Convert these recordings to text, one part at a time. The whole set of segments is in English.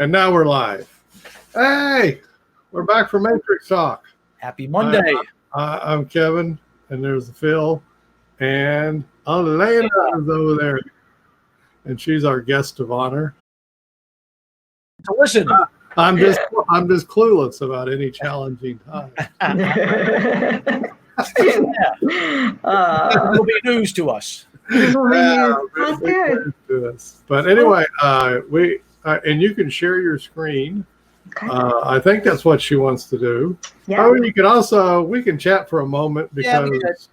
And now we're live. Hey, we're back for Matrix Talk. Happy Monday. I'm Kevin, and there's Phil, and Elena is over there, and she's our guest of honor. So listen, I'm just clueless about any challenging time. it'll be news to us. That's good. But anyway, and you can share your screen. Okay. I think that's what she wants to do. Yeah. Oh, we can chat for a moment because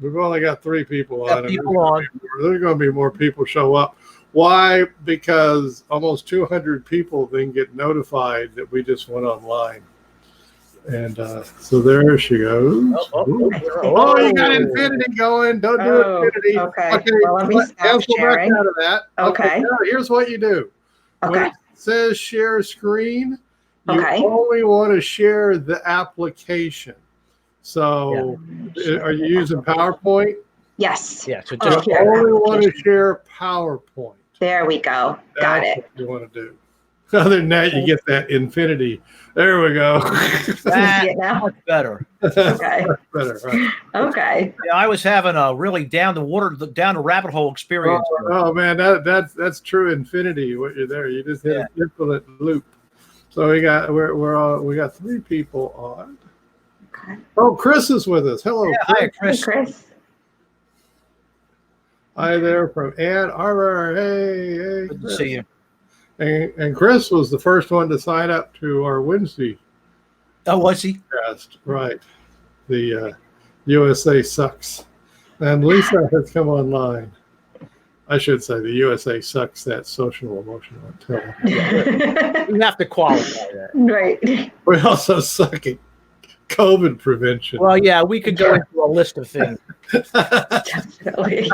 we've only got 3 people on. There's going to be more people show up. Why? Because almost 200 people then get notified that we just went online. And so there she goes. Oh, you got infinity going. Don't do infinity. Okay. Well, let me stop sharing. Back out of that. Okay. Now, here's what you do. Okay. When it says share screen, you Okay. only want to share the application. So are you using PowerPoint? Yes. Yeah. So You just only want to share PowerPoint. There we go. Got That's it. what you want to do. Other than that, you get that infinity. There we go. That's now. much better. Okay. Better, right? Okay. Yeah, I was having a really down the rabbit hole experience. Oh man, that's true infinity. What you're there, you just hit an infinite loop. So we got 3 people on. Okay. Oh, Chris is with us. Hello, Yeah, Chris. hi, Chris. Hey, Chris. Hi there from Ann Arbor. Hey. Good to see you. And Chris was the first one to sign up to our Wednesday Oh, was he? cast, right? The USA sucks, and Lisa has come online. I should say the USA sucks. That social emotional intelligence. You have to qualify that. Right. We also suck at COVID prevention. Well, yeah, we could go into a list of things. Definitely.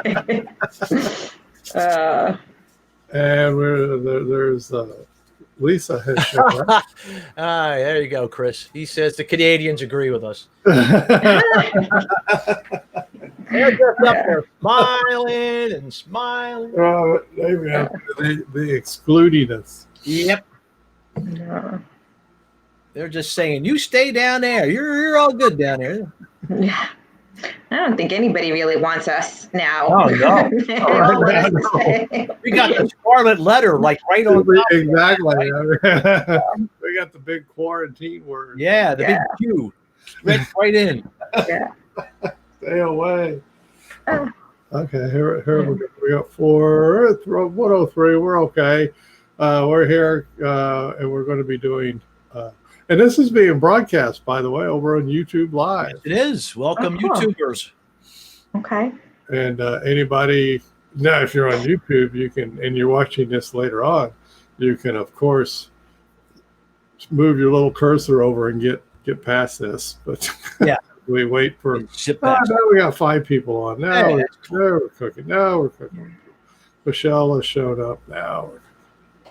And there's Lisa has shown up. There you go, Chris. He says the Canadians agree with us. They're just up there smiling and smiling. They excluding us. Yep. Yeah. They're just saying, you stay down there. You're all good down there. Yeah. I don't think anybody really wants us now. Oh, no. They all want us to stay. We got the scarlet letter like right on top. Exactly. We got the big quarantine word. Yeah, the big Q. Right in. Yeah. Stay away. Okay, here we got 103. We're okay. We're here, and we're going to be doing. And this is being broadcast, by the way, over on YouTube Live. Yes, it is. Welcome, cool. YouTubers. Okay. And anybody now, if you're on YouTube, you can, and you're watching this later on, you can of course move your little cursor over and get past this. But yeah, we wait for. Now we got 5 people on. Now we're cooking. Now we're cooking. Michelle has showed up now.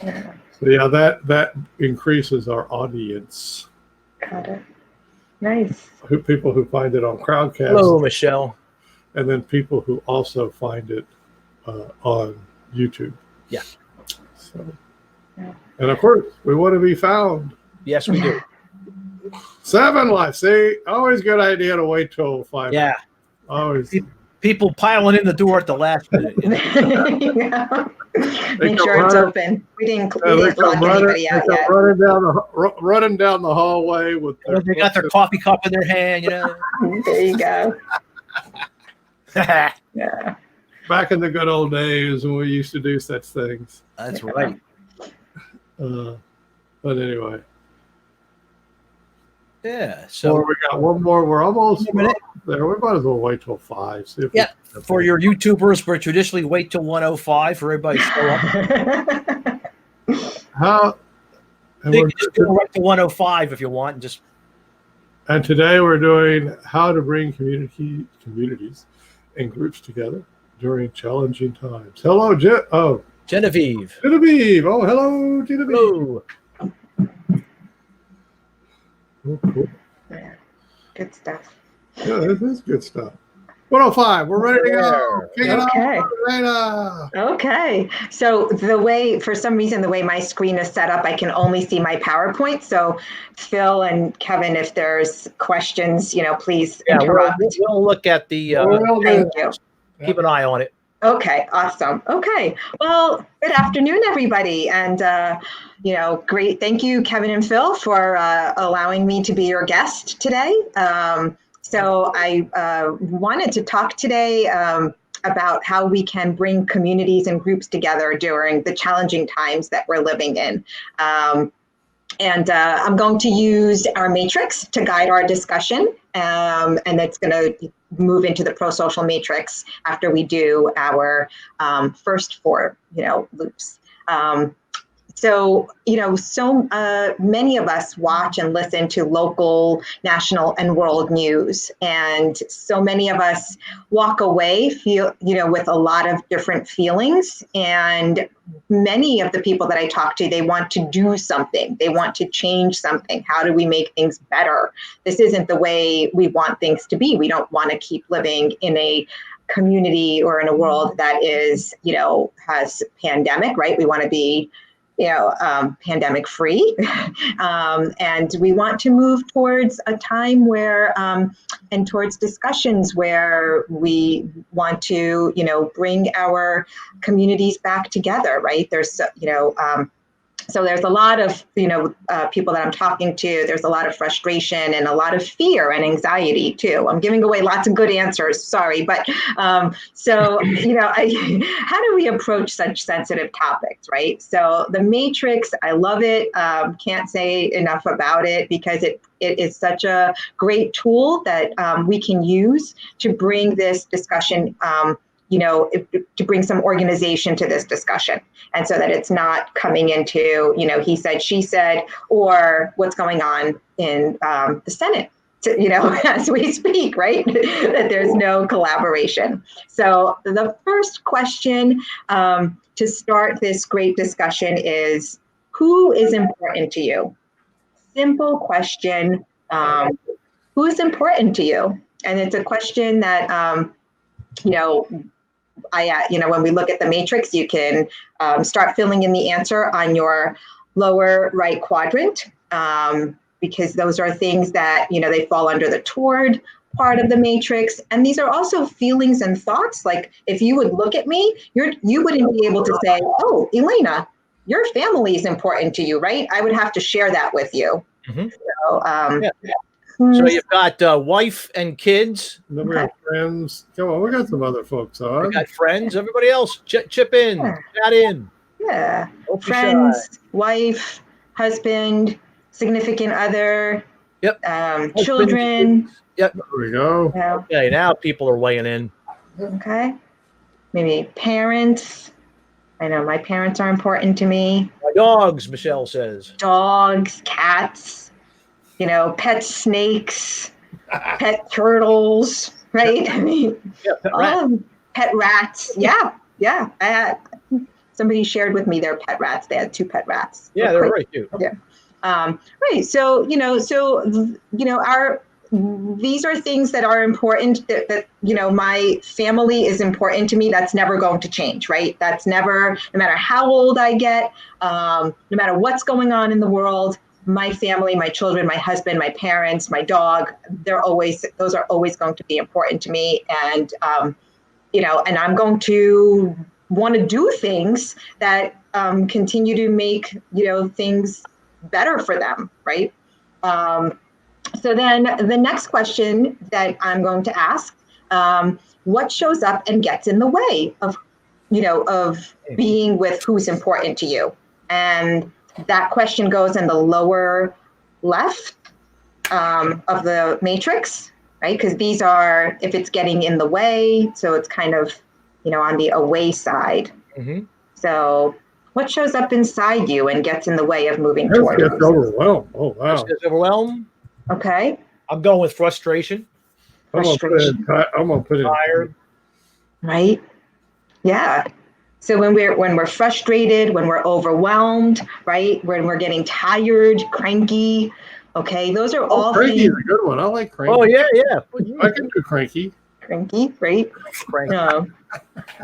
Yeah. So yeah, that increases our audience. Got it. Nice. People who find it on Crowdcast. Hello, Michelle. And then people who also find it on YouTube. Yeah. So, and of course, we want to be found. Yes, we do. 7 live. See, always good idea to wait till 5. Yeah. Always. People piling in the door at the last minute. Yeah. Make sure it's open. We didn't lock anybody out yet. Running down the hallway with. They got their coffee cup in their hand, you know. There you go. Yeah. Back in the good old days when we used to do such things. That's right. But anyway. Yeah. So we got one more. We're almost there. We might as well wait till 5. See if for your YouTubers, we traditionally wait till 1:05 for everybody to show up. How? And, you can just go right to 1:05 if you want. And today we're doing how to bring communities and groups together during challenging times. Hello, Genevieve. Genevieve. Oh, hello, Genevieve. Hello. Oh, cool. Yeah. Good stuff. Yeah, this is good stuff. 105. We're ready to go. Kick it Okay. off, Elena. Okay. So for some reason, the way my screen is set up, I can only see my PowerPoint. So Phil and Kevin, if there's questions, please interrupt. We'll look at the. Thank you. Keep an eye on it. Okay, awesome. Okay, well, good afternoon, everybody, and great. Thank you, Kevin and Phil, for allowing me to be your guest today. So I wanted to talk today about how we can bring communities and groups together during the challenging times that we're living in. And I'm going to use our matrix to guide our discussion, and that's going to move into the pro-social matrix after we do our first four, loops. So many of us watch and listen to local, national, and world news. And so many of us walk away with a lot of different feelings. And many of the people that I talk to, they want to do something. They want to change something. How do we make things better? This isn't the way we want things to be. We don't want to keep living in a community or in a world that is, has pandemic, right? We want to be pandemic free. And we want to move towards a time where, and towards discussions where we want to, bring our communities back together, right? So there's a lot of, people that I'm talking to, there's a lot of frustration and a lot of fear and anxiety too. I'm giving away lots of good answers, sorry. But how do we approach such sensitive topics, right? So the matrix, I love it. Can't say enough about it because it is such a great tool that we can use to bring this discussion to bring some organization to this discussion. And so that it's not coming into, he said, she said, or what's going on in the Senate, as we speak, right? That there's no collaboration. So the first question to start this great discussion is, who is important to you? Simple question. Who is important to you? And it's a question that, when we look at the matrix, you can start filling in the answer on your lower right quadrant, because those are things that, they fall under the toward part of the matrix. And these are also feelings and thoughts. Like if you would look at me, you wouldn't be able to say, oh, Elena, your family is important to you, right? I would have to share that with you. Mm-hmm. So you've got wife and kids. Then we have friends. Come on, we got some other folks on. We got friends. Everybody else, chip in, chat in. Yeah, friends, wife, husband, significant other. Yep. Children. Yep. There we go. Yeah. Okay, now people are weighing in. Okay. Maybe parents. I know my parents are important to me. My dogs, Michelle says. Dogs, cats. Pet snakes, pet turtles, right? I mean, pet rats. Yeah. Somebody shared with me their pet rats. They had 2 pet rats. Yeah, they're very cute. Yeah. Right. So, these are things that are important that, my family is important to me. That's never going to change, right? That's never, no matter how old I get, no matter what's going on in the world, my family, my children, my husband, my parents, my dog, those are always going to be important to me. And, and I'm going to want to do things that continue to make, things better for them, right? So then the next question that I'm going to ask, what shows up and gets in the way of, of being with who's important to you? And that question goes in the lower left of the matrix, right? Because these are, if it's getting in the way, so it's kind of, on the away side. Mm-hmm. So what shows up inside you and gets in the way of moving towards? Gets overwhelmed. Oh, wow. Gets overwhelmed. Okay. I'm going with frustration. I'm going to put it tired. Right? Yeah. So when we're frustrated, when we're overwhelmed, right? When we're getting tired, cranky, okay, those are all cranky things. is a good one. I like cranky. Oh yeah. I can do cranky. Cranky, right? Cranky.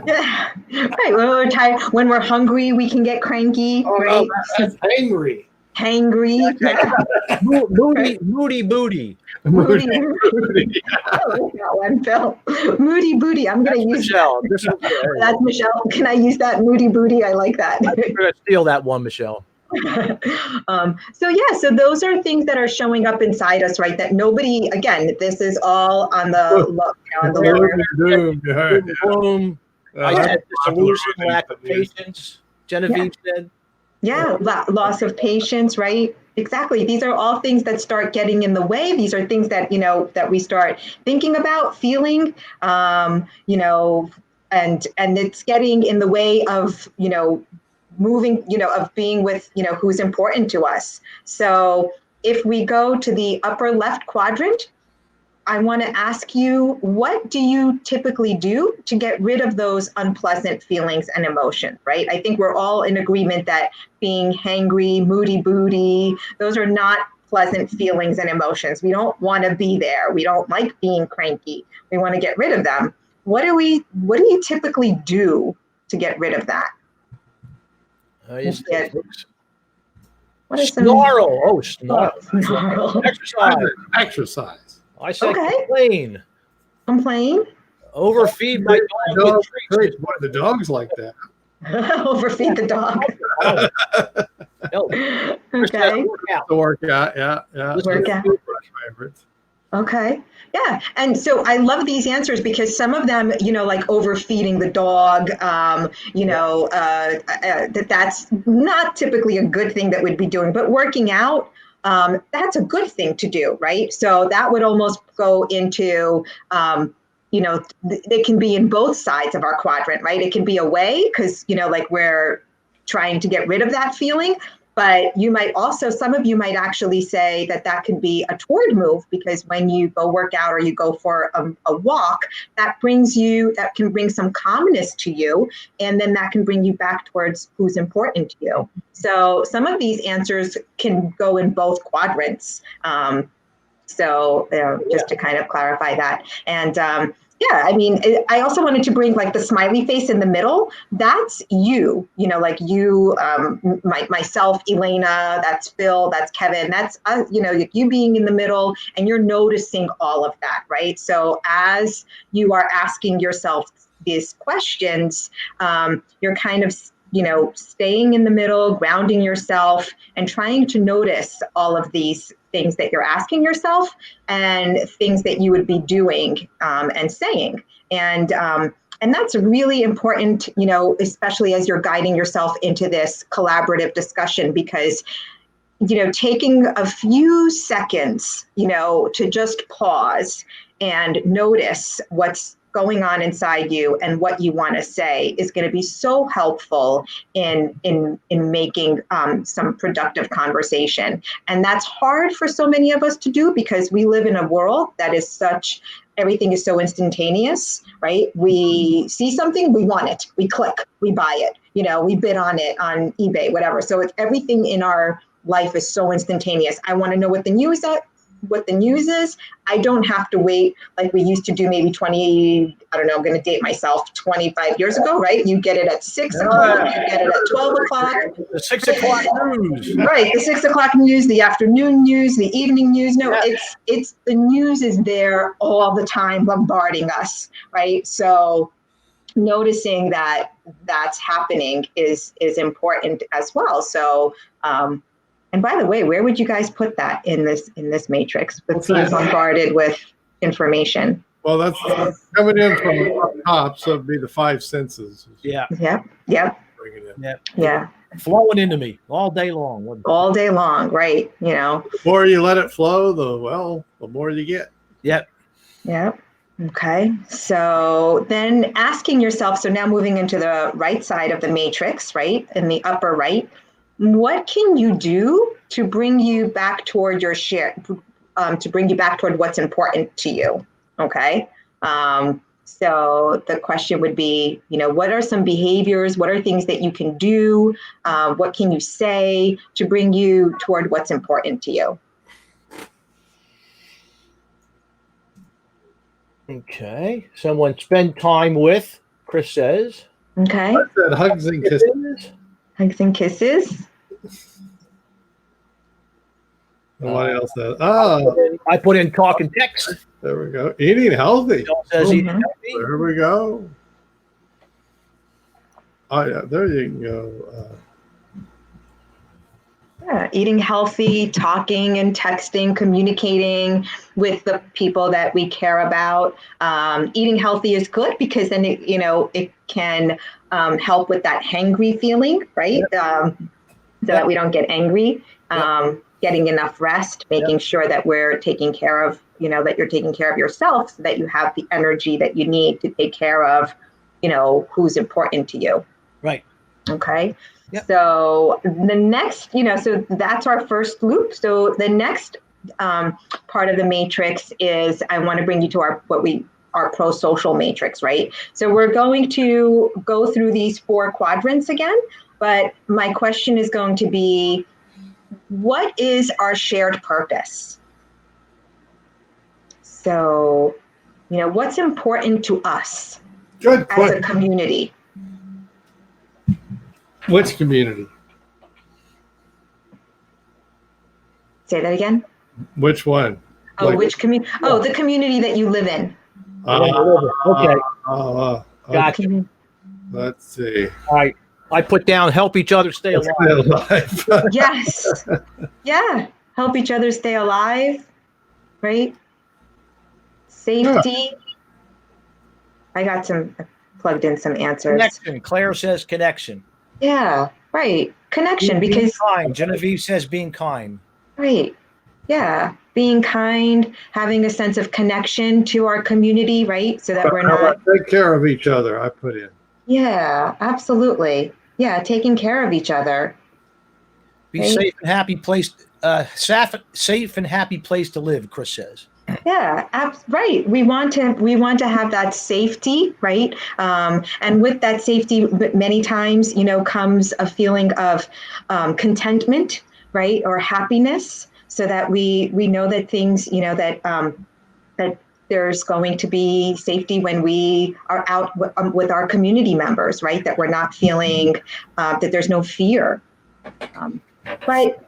Yeah, right. When we're tired, when we're hungry, we can get cranky, Oh, right? no, that's angry. Hangry, yeah. Moody booty. Moody. I like that one, Phil. Moody booty. I'm gonna use Michelle. That's Michelle. Can I use that moody booty? I like that. I'm gonna steal that one, Michelle. So those are things that are showing up inside us, right? That nobody, again, this is all on the lower. Doom. Yeah. Boom. I That's said dissolution, popular lack of patience. Genevieve said. Yeah, loss of patience, right? Exactly. These are all things that start getting in the way. These are things that, that we start thinking about, feeling, and it's getting in the way of, moving, of being with, who's important to us. So if we go to the upper left quadrant, I want to ask you, what do you typically do to get rid of those unpleasant feelings and emotions, right? I think we're all in agreement that being hangry, moody booty, those are not pleasant feelings and emotions. We don't want to be there. We don't like being cranky. We want to get rid of them. What do you typically do to get rid of that? What are some Snarl. Oh, snarl. snarl. Exercise. I said Okay. complain. Complain. Overfeed my dog with treats. Why the dogs like that? Overfeed the dog. Okay. The workout, yeah. Workout. Favorites. Okay. Yeah. And so I love these answers because some of them, like overfeeding the dog, that's not typically a good thing that we'd be doing, but working out, that's a good thing to do, right? So that would almost go into, they can be in both sides of our quadrant, right? It can be a way because, like we're trying to get rid of that feeling. But you might also, some of you might actually say that could be a toward move, because when you go work out or you go for a walk, that can bring some calmness to you. And then that can bring you back towards who's important to you. So some of these answers can go in both quadrants. Just to kind of clarify that. And I also wanted to bring like the smiley face in the middle. That's you, like you, myself, Elena, that's Phil, that's Kevin, that's, you being in the middle, and you're noticing all of that, right? So as you are asking yourself these questions, you're kind of, staying in the middle, grounding yourself, and trying to notice all of these things that you're asking yourself and things that you would be doing and saying. And that's really important, especially as you're guiding yourself into this collaborative discussion, because, taking a few seconds, to just pause and notice what's going on inside you and what you want to say is going to be so helpful in making some productive conversation. And that's hard for so many of us to do because we live in a world that is everything is so instantaneous, right? We see something, we want it, we click, we buy it, we bid on it on eBay, whatever. So it's everything in our life is so instantaneous. I want to know what the news is. I don't have to wait like we used to do maybe 20, I don't know, I'm going to date myself, 25 years ago, right? You get it at 6 o'clock, you get it at 12 o'clock. The 6 o'clock news. Right, the 6 o'clock news, the afternoon news, the evening news. No, it's the news is there all the time bombarding us, right? So noticing that that's happening is important as well. So, and by the way, where would you guys put that in this matrix with being bombarded with information? Well, that's coming in from up top, so it'd be the five senses. Yeah. Yep. Bring it in. Yeah. Flowing into me all day long. All day long, right? The more you let it flow, the more you get. Yep. Okay. So then asking yourself, so now moving into the right side of the matrix, right? In the upper right, what can you do to bring you back toward your share, to bring you back toward what's important to you? Okay. So the question would be, what are some behaviors? What are things that you can do? What can you say to bring you toward what's important to you? Okay. Someone spend time with, Chris says. Okay. I said hugs and kisses. Hugs and kisses. Nobody else said. Oh, I put in talk and text. there we go. Eating healthy. Bill says Mhm. eating healthy. There we go. Oh yeah, there you can go. Yeah, eating healthy, talking and texting, communicating with the people that we care about. Eating healthy is good because then it can help with that hangry feeling, right? So that we don't get angry. Getting enough rest, making sure that we're taking care of, that you're taking care of yourself so that you have the energy that you need to take care of, who's important to you. Right. Okay. Yep. So the next, so that's our first loop. So the next part of the matrix is I want to bring you to our pro-social matrix, right? So we're going to go through these 4 quadrants again, but my question is going to be, what is our shared purpose? So, what's important to us Good as question. a community? Which community? Say that again. Which one? Oh, Like- which community? Oh, the community that you live in. Okay. Okay. Gotcha. Let's see. All right. I put down help each other stay alive. Stay alive. Yes. Yeah. Help each other stay alive, right? Safety. I plugged in some answers. Connection. Claire says connection. Yeah, right. Connection, Being because kind. Genevieve says being kind. right. Yeah. Being kind, having a sense of connection to our community, right? So that we're How not. about take care of each other. I put in. Yeah, absolutely. Yeah, taking care of each other. Be Right. safe and happy place. Safe and happy place to live, Chris says. Yeah, right. We want to have that safety, right? And with that safety, many times, comes a feeling of contentment, right, or happiness, so that we know that things, that there's going to be safety when we are out with our community members, right? That we're not feeling that there's no fear. But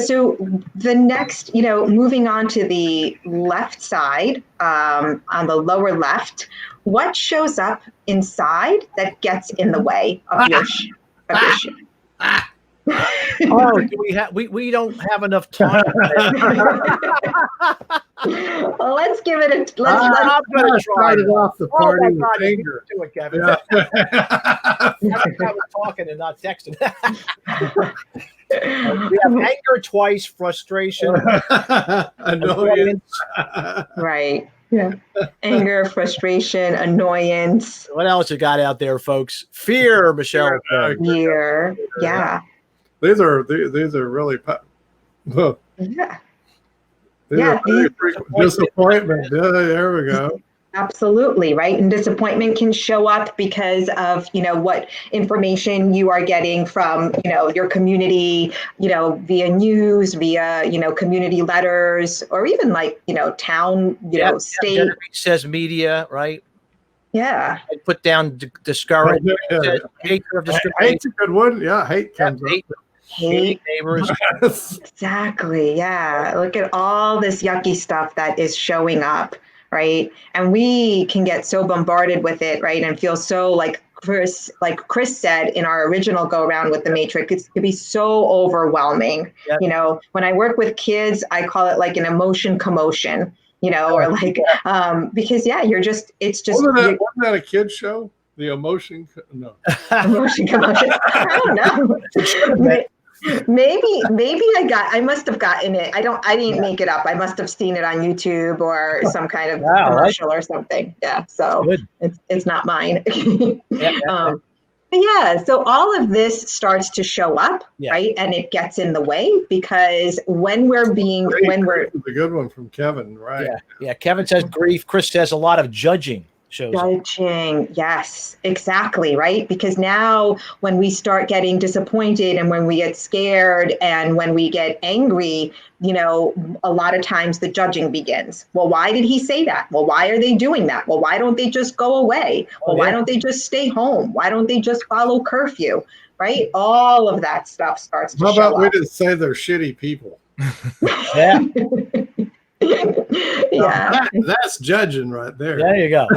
so the next, moving on to the left side, on the lower left, what shows up inside that gets in the way of your Oh, do we don't have enough time. Well, let's give it a I'm gonna try. Started off the Oh party my with God, you anger. do it, Kevin. Yeah. I was talking and not texting. We have anger twice, frustration, Annoyance. right. Yeah. Anger, frustration, annoyance, What else you got out there, folks? Fear, Michelle. fear. Yeah. These are really. Well, Yeah. these Yeah, are very frequent. Disappointment. Yeah, there we go. Absolutely, right? And disappointment can show up because of, what information you are getting from, your community, via news, via, community letters, or even like, town, state. Genevieve says media, right? Yeah. I put down discourage. Yeah. Hatred of discrimination. Hate's a good one. Yeah, hate comes Hate, Hate. neighbors. Exactly. Yeah. Look at all this yucky stuff that is showing up, right? And we can get so bombarded with it, right? And feel so like Chris said in our original go around with the matrix, it can be so overwhelming. Yep. When I work with kids, I call it like an emotion commotion, or like, because it's just Wasn't that a kid's show? The emotion? No. emotion commotion. I don't know. Maybe I must have gotten it. I didn't make it up. I must have seen it on YouTube or some kind of commercial or something. Yeah. So it's not mine. So all of this starts to show up, right? And it gets in the way because when we're a good one from Kevin, right? Yeah. Kevin says grief. Chris says a lot of judging. shows up. Judging, yes, exactly, right? Because now when we start getting disappointed and when we get scared and when we get angry, a lot of times the judging begins. Well, why did he say that? Well, why are they doing that? Well, why don't they just go away? Well, why don't they just stay home? Why don't they just follow curfew? Right? All of that stuff starts to How show about we up. just say they're shitty people? Yeah. Yeah, That's judging right there. There you go.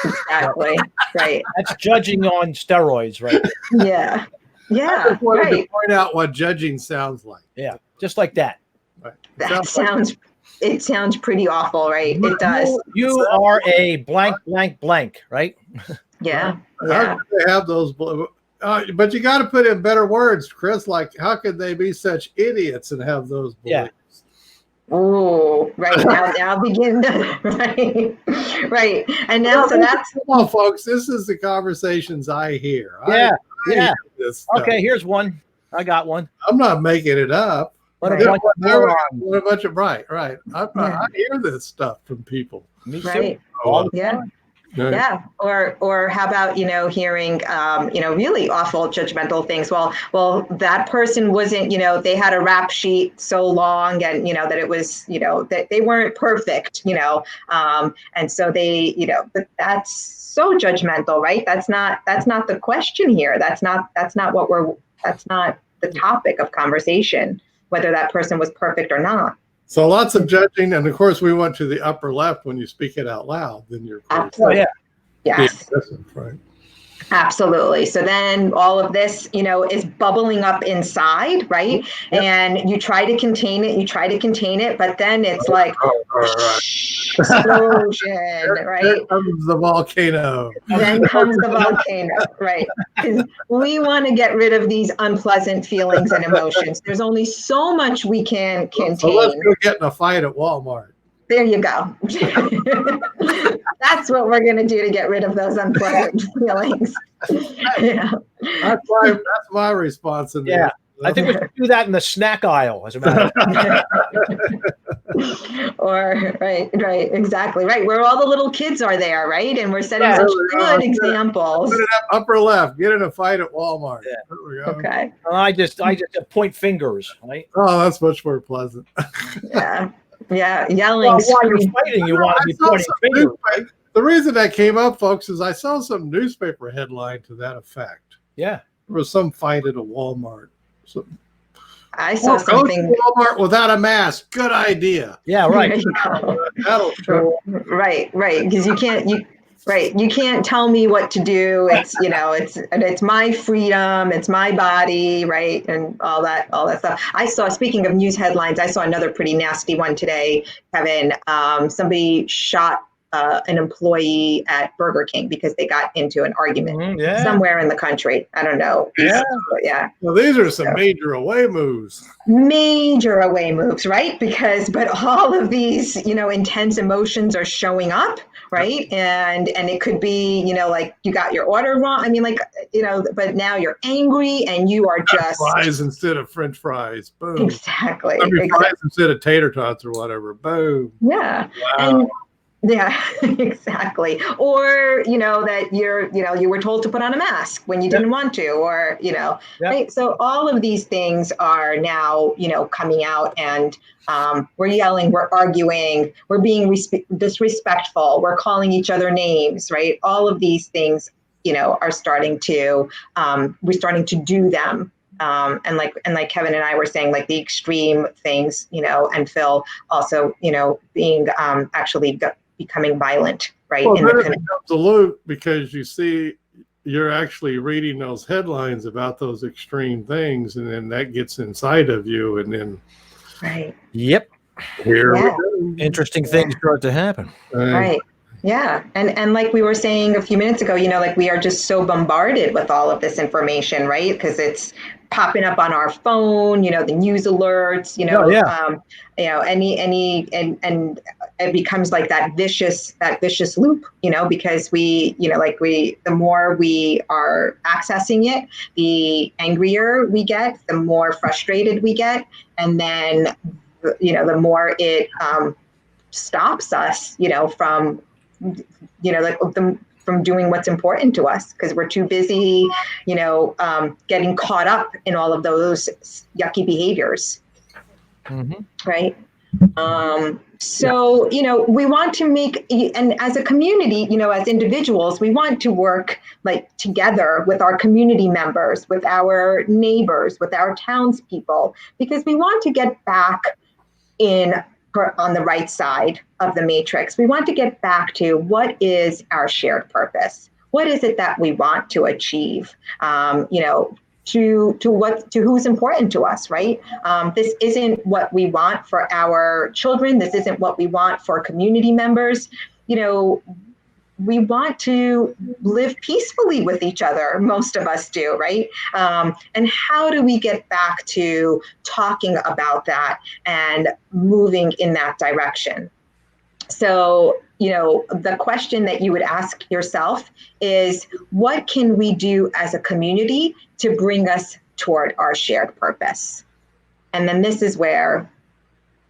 exactly. Right. That's judging on steroids, right? Yeah. I Yeah. just wanted Right. to point out what judging sounds like. Yeah. Just like that. Right. That sounds pretty awful, right? It does. You are a blank, blank, blank, right? Yeah. How Yeah. could they have those? But you got to put in better words, Chris. Like, how could they be such idiots and have those beliefs? Oh, right. Now begin to, right. Right. And now, so that's, Come on, folks. This is the conversations I hear. Yeah. I Yeah. hear this stuff. Okay, here's one. I got one. I'm not making it up. What a Right. bunch of morons. What a bunch of right. Yeah. I hear this stuff from people. Me too. right. All the Yeah. time. Right. Yeah. Or how about, hearing, really awful judgmental things. Well, that person wasn't, they had a rap sheet so long and, that it was, that they weren't perfect, and so they, but that's so judgmental, right? That's not the question here. That's not the topic of conversation, whether that person was perfect or not. So lots of judging, and of course we went to the upper left when you speak it out loud. Then you're Absolutely. yeah. Yes. right. Absolutely. So then all of this, is bubbling up inside, right? Yep. And you try to contain it, but then it's like Right. explosion, right? There comes the volcano. Then comes the volcano, right? Because we want to get rid of these unpleasant feelings and emotions. There's only so much we can contain. So let's go get in a fight at Walmart. There you go. That's what we're going to do to get rid of those unpleasant feelings. Yeah. That's my response. Yeah. I think we should do that in the snack aisle, as a matter of fact. Or right, exactly, right. Where all the little kids are there, right? And we're setting such good examples. Put it up upper left. Get in a fight at Walmart. Yeah. There we go. Okay. I just point fingers, right? Oh, that's much more pleasant. Yeah. Yeah. Yelling. Well, while you're screaming. fighting, you want to be I saw pointing some fingers. The reason that came up, folks, is I saw some newspaper headline to that effect. Yeah. There was some fight at a Walmart. So, I saw go something. to Walmart without a mask. Good idea. Yeah, There right. you go. That'll show. Right. Because you can't tell me what to do. It's it's my freedom, it's my body, right? And all that stuff. I saw, speaking of news headlines, I saw another pretty nasty one today, Kevin. Somebody shot an employee at Burger King because they got into an argument somewhere in the country. I don't know. Yeah. But yeah. Well, these are some major away moves. Major away moves, right? But all of these, intense emotions are showing up, right? And it could be, like you got your order wrong. I mean, but now you're angry and you are just Fries instead of French fries. Boom. exactly. Fries instead of tater tots or whatever. Boom. Yeah. Wow. And yeah, exactly. Or, that you were told to put on a mask when you didn't want to, or, right? So all of these things are now, coming out, and we're yelling, we're arguing, we're being disrespectful, we're calling each other names, right? All of these things, are starting to, we're starting to do them. And like Kevin and I were saying, like the extreme things, and Phil also, being actually becoming violent, right? Well, then it becomes a loop, because you see, you're actually reading those headlines about those extreme things, and then that gets inside of you, and then right. Yep. Here we go. Interesting things start to happen. Right. Yeah. And like we were saying a few minutes ago, like we are just so bombarded with all of this information, right? Because it's popping up on our phone, the news alerts, and it becomes like that vicious loop, because the more we are accessing it, the angrier we get, the more frustrated we get. And then, the more it stops us, from like them from doing what's important to us because we're too busy, getting caught up in all of those yucky behaviors. Mm-hmm. Right. So, we want to make, and as a community, as individuals, we want to work like together with our community members, with our neighbors, with our townspeople, because we want to get back on the right side of the matrix. We want to get back to what is our shared purpose? What is it that we want to achieve? To who's important to us, right? This isn't what we want for our children. This isn't what we want for community members. We want to live peacefully with each other. Most of us do, right? And how do we get back to talking about that and moving in that direction? So, the question that you would ask yourself is, what can we do as a community to bring us toward our shared purpose? And then this is where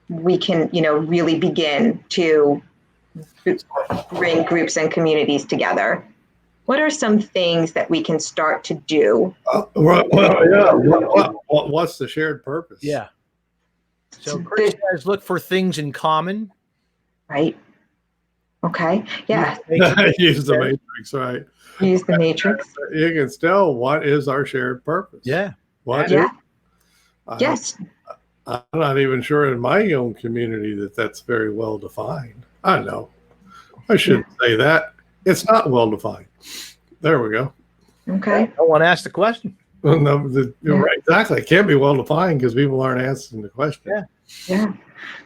we can, really begin to bring groups and communities together. What are some things that we can start to do? What's the shared purpose? Yeah. So Chris says, look for things in common. Right. Okay. Yeah. Use the matrix, right? Use the matrix. You can still, what is our shared purpose? Yeah. What? Yeah. Yes. I'm not even sure in my own community that's very well defined. I know. I shouldn't say that. It's not well defined. There we go. Okay. I want to ask the question. Well, no, right, exactly. It can't be well defined because people aren't answering the question. Yeah. Yeah.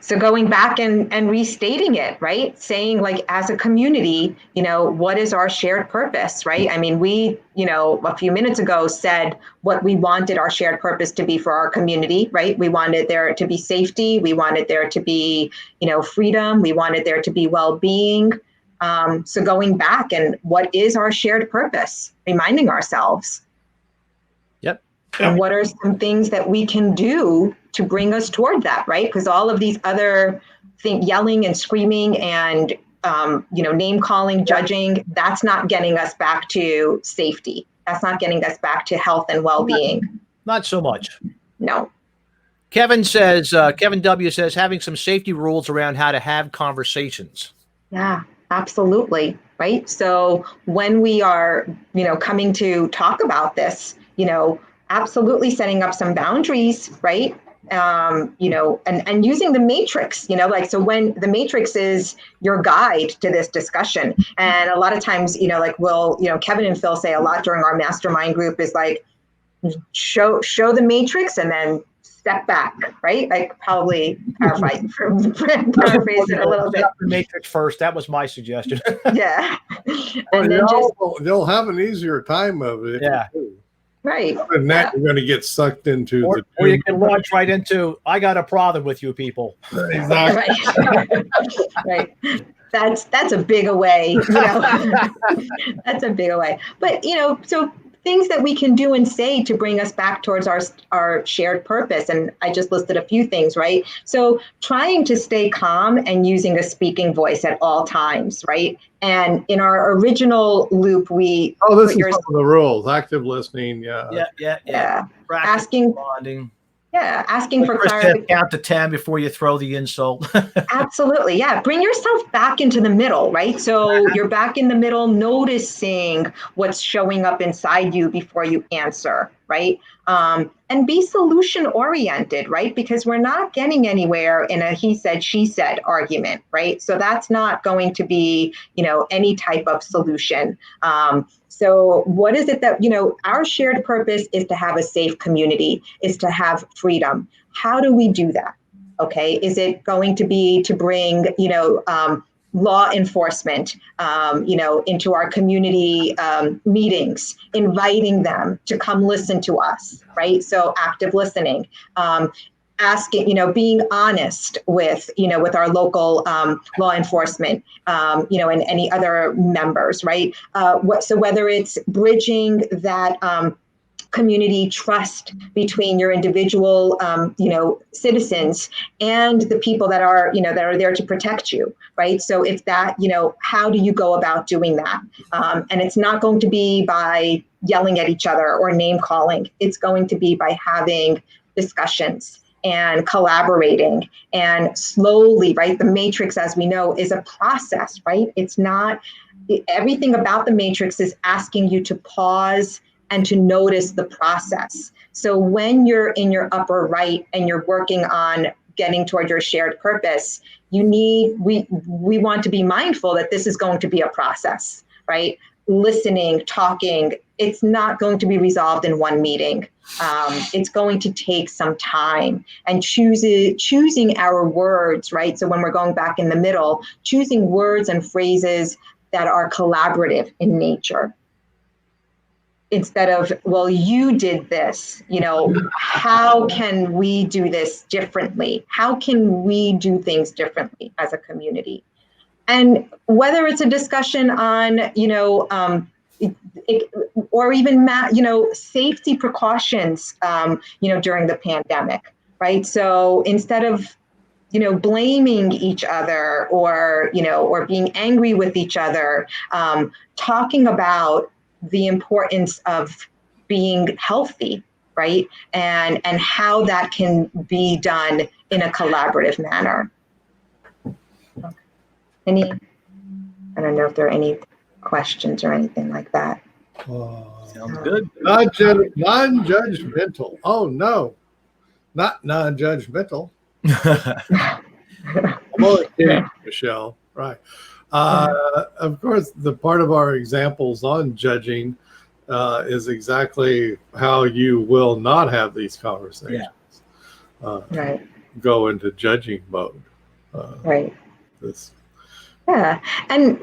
So going back and restating it, right? Saying like, as a community, what is our shared purpose, right? I mean, we, a few minutes ago said what we wanted our shared purpose to be for our community, right? We wanted there to be safety. We wanted there to be, freedom. We wanted there to be well-being. So going back and what is our shared purpose? Reminding ourselves. Yep. And what are some things that we can do to bring us toward that, right? Because all of these other things, yelling and screaming and, name calling, judging, that's not getting us back to safety. That's not getting us back to health and well-being. Not so much. No. Kevin W says, having some safety rules around how to have conversations. Yeah, absolutely. Right. So when we are, coming to talk about this, absolutely setting up some boundaries, right? And using the matrix, so when the matrix is your guide to this discussion. And a lot of times, Kevin and Phil say a lot during our mastermind group is like, show the matrix and then step back, right? Like probably paraphrase it a little bit. The matrix first. That was my suggestion. Yeah. And then they'll have an easier time of it. Yeah. Right. Other than that, you're going to get sucked into or you can launch right into, I got a problem with you people. Exactly. Right. That's a big away, that's a big away. But, so things that we can do and say to bring us back towards our shared purpose. And I just listed a few things, right? So trying to stay calm and using a speaking voice at all times, right? And in our original loop, this is some of the rules: active listening. Yeah. Asking for clarity. Count to 10 before you throw the insult. Absolutely. Yeah. Bring yourself back into the middle, right? So you're back in the middle, noticing what's showing up inside you before you answer, right? And be solution oriented, right? Because we're not getting anywhere in a he said, she said argument, right? So that's not going to be, any type of solution. So what is it that, our shared purpose is to have a safe community, is to have freedom. How do we do that? Okay. Is it going to be to bring, law enforcement, into our community meetings, inviting them to come listen to us, right? So active listening, asking, being honest with, with our local law enforcement, and any other members, right? So whether it's bridging that community trust between your individual, citizens and the people that are there to protect you, right? So if that, how do you go about doing that? And it's not going to be by yelling at each other or name calling. It's going to be by having discussions and collaborating and slowly, right? The matrix, as we know, is a process, right? It's not, everything about the matrix is asking you to pause and to notice the process. So when you're in your upper right and you're working on getting toward your shared purpose, we want to be mindful that this is going to be a process, right? Listening, talking, it's not going to be resolved in one meeting. It's going to take some time, and choosing our words, right? So when we're going back in the middle, choosing words and phrases that are collaborative in nature. Instead of, well, you did this, how can we do this differently? How can we do things differently as a community? And whether it's a discussion on, or even, safety precautions, during the pandemic, right? So instead of, blaming each other or being angry with each other, talking about the importance of being healthy, right? And how that can be done in a collaborative manner. I don't know if there are any questions or anything like that. Sounds good. Non-judgmental. Oh, no. Not non-judgmental. I'm only kidding, Michelle. Right. Of course, the part of our examples on judging is exactly how you will not have these conversations. Right. Go into judging mode. Right. This. Yeah, and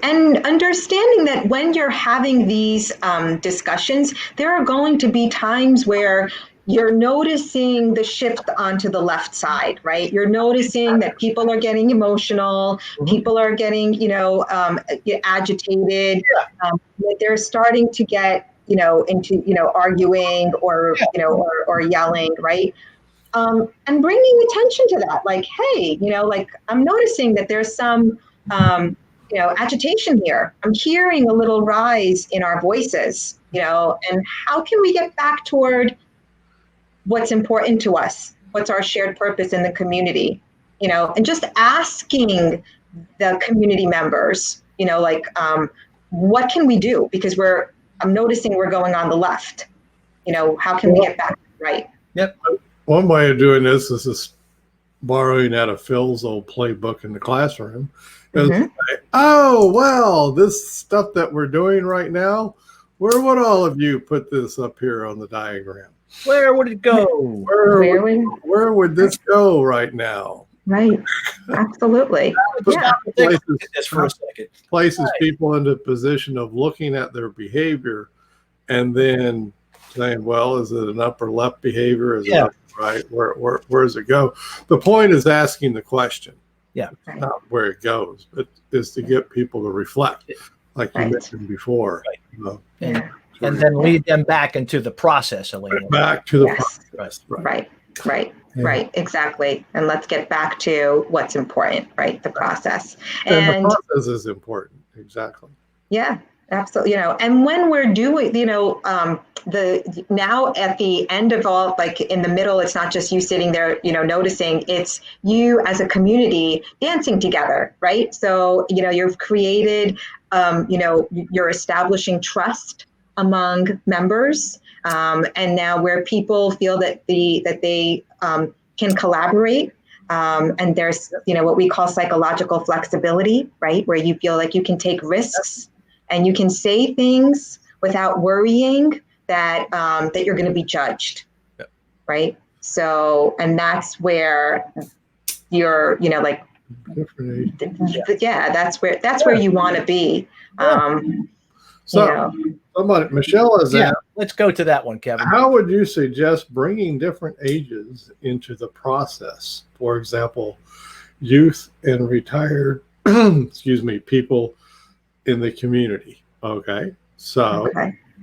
understanding that when you're having these discussions, there are going to be times where you're noticing the shift onto the left side, right? You're noticing that people are getting emotional, people are getting, agitated, that they're starting to get, into, arguing or, or yelling, right? And bringing attention to that, like, hey, I'm noticing that there's some, agitation here. I'm hearing a little rise in our voices, and how can we get back toward what's important to us? What's our shared purpose in the community? And just asking the community members, what can we do? Because I'm noticing we're going on the left. How can we get back right? Yep. One way of doing this is just borrowing out of Phil's old playbook in the classroom. Like, oh, well, this stuff that we're doing right now, where would all of you put this up here on the diagram? Where would it go? Where would this go right now? Right. Absolutely. Yeah. Places people into a position of looking at their behavior and then saying, well, is it an upper left behavior? Is it upper right? Where does it go? The point is asking the question. Yeah. Right. Not where it goes, but is to get people to reflect, like you mentioned before. Right. And then lead them back into the process, Elena. Back to the process. Right. Exactly. And let's get back to what's important, right? The process. And the process is important. Exactly. Yeah, absolutely. And when we're doing, now at the end of all, like in the middle, it's not just you sitting there, noticing, it's you as a community dancing together, right? So, you've created, you're establishing trust among members. And now where people feel that they can collaborate, and there's, what we call psychological flexibility, right? Where you feel like you can take risks and you can say things without worrying that that you're going to be judged, right? So, and that's where you're, that's where you want to be. Michelle is asked, let's go to that one, Kevin. How would you suggest bringing different ages into the process? For example, youth and retired, people in the community. Okay. So